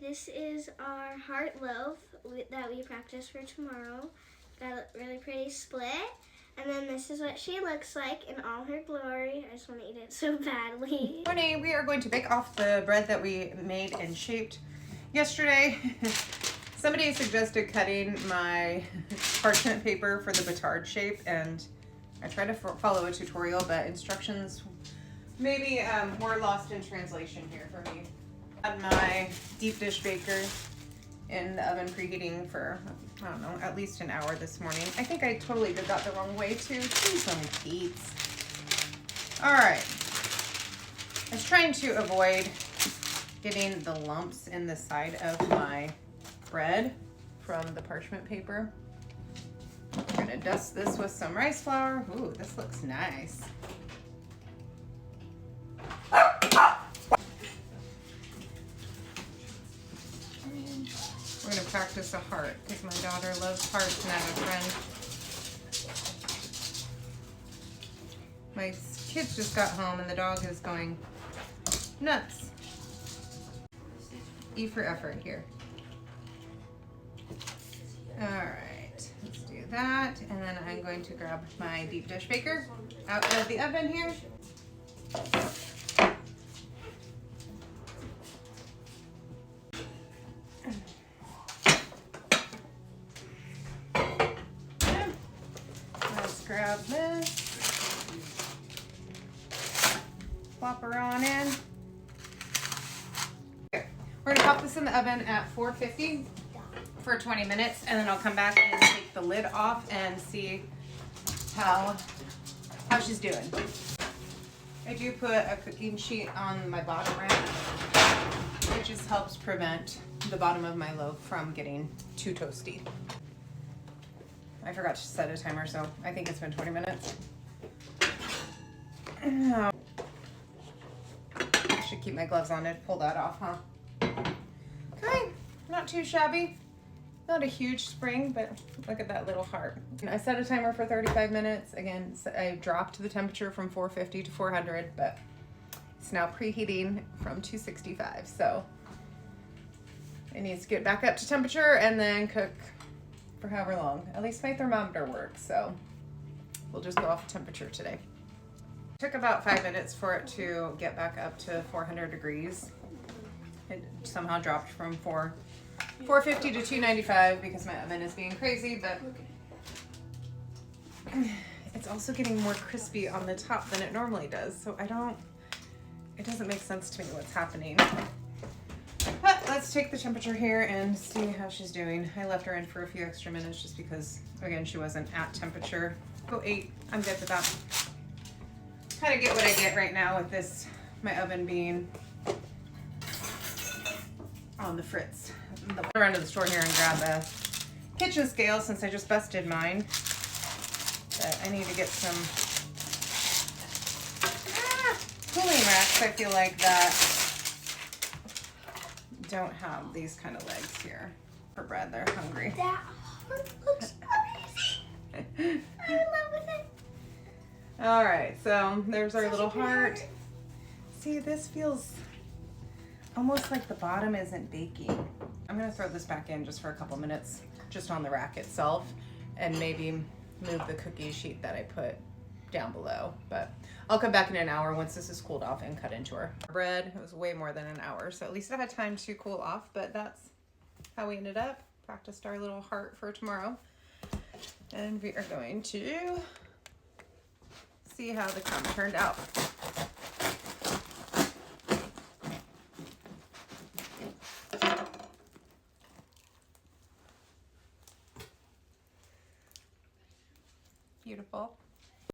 This is our heart loaf that we practice for tomorrow. Got a really pretty split. And then this is what she looks like in all her glory. I just want to eat it so badly. Morning, we are going to bake off the bread that we made and shaped yesterday. Somebody suggested cutting my parchment paper for the batard shape, and I tried to follow a tutorial, but instructions maybe were lost in translation here for me. Had my deep dish baker in the oven preheating for, I don't know, at least an hour this morning. I think I totally did that the wrong way too. Please don't Pete's. All right. I was trying to avoid getting the lumps in the side of my bread from the parchment paper. I'm gonna dust this with some rice flour. Ooh, this looks nice. We're gonna practice a heart because my daughter loves hearts and I have a friend. My kids just got home and the dog is going nuts. E for effort here. All right, let's do that. And then I'm going to grab my deep dish baker out of the oven here. Let's grab this. Plop her on in. Okay. We're gonna pop this in the oven at 450 for 20 minutes, and then I'll come back and take the lid off and see how she's doing. I do put a cooking sheet on my bottom rack. It just helps prevent the bottom of my loaf from getting too toasty. I forgot to set a timer, so I think it's been 20 minutes. I should keep my gloves on to pull that off, huh? Okay, not too shabby. Not a huge spring, but look at that little heart. I set a timer for 35 minutes. Again, I dropped the temperature from 450 to 400, but it's now preheating from 265. So it needs to get back up to temperature and then cook for however long. At least my thermometer works, so we'll just go off temperature today. It took about 5 minutes for it to get back up to 400 degrees. It somehow dropped from 450 to 295 because my oven is being crazy, but it's also getting more crispy on the top than it normally does. So it doesn't make sense to me what's happening. But let's take the temperature here and see how she's doing. I left her in for a few extra minutes just because, again, she wasn't at temperature. Go 8, I'm good with that. Kind of get what I get right now with this, my oven being on the fritz. I'll run to the store here and grab a kitchen scale since I just busted mine. But I need to get some cooling racks, I feel like, that don't have these kind of legs here for bread. They're hungry. That heart looks amazing. I love it. All right, so there's our little heart. See, this feels almost like the bottom isn't baking. I'm gonna throw this back in just for a couple minutes, just on the rack itself, and maybe move the cookie sheet that I put down below. But I'll come back in an hour once this is cooled off and cut into her bread. It was way more than an hour, so at least I had time to cool off, but that's how we ended up. Practiced our little heart for tomorrow. And we are going to see how the crumb turned out. Beautiful.